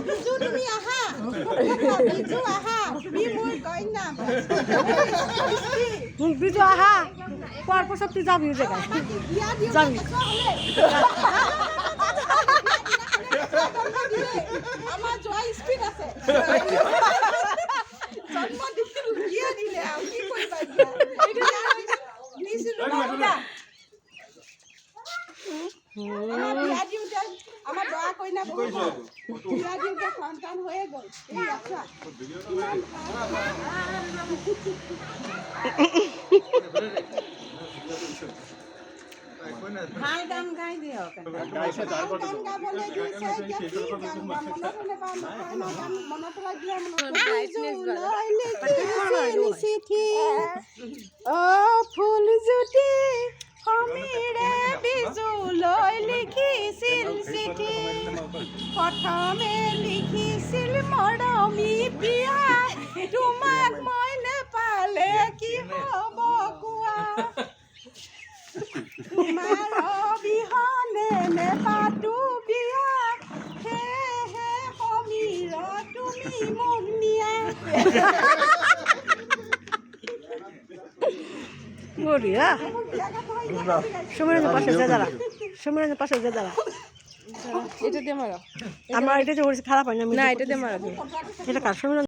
বিজু তুমি আহা বিজু আহা তুমি মোৰ কইনা বিজু আহা কোৱাৰ পাছত তুই যাবি জেগাত যাবি আমাৰ যোৱা স্পীড আছে জন্ম দিছিল বিয়া দিলে আৰু কি কৰিবা আমাৰ দৰা কইনা বহুত বিয়া দিওঁতে সন্তান হৈয়ে গ'ল এই আছা ভাল গান গাই দিয়ক গাবলৈ দিছে মনত চিঠি অ ফুলজুতি সমীৰে বিজুলৈ লিখিছিল চিঠি প্ৰথমে লিখিছিল মৰমী প্ৰিয়া তোমাক মই নেপালে কি হ'ব কোৱা তোমাৰ অবিহনে নেপাতো বিয়া সেয়েহে সমীৰ তুমি মোক নিয়া বঢ়িয়া সমীরঞ্জন পাশে যা দাঁড়া সমীরঞ্জন পাশে যা দাঁড়া এটা দিয়ে মারো আমার এটা যে খারাপ হয় না না এটা দিয়ে মারো এটা কার সমীরঞ্জন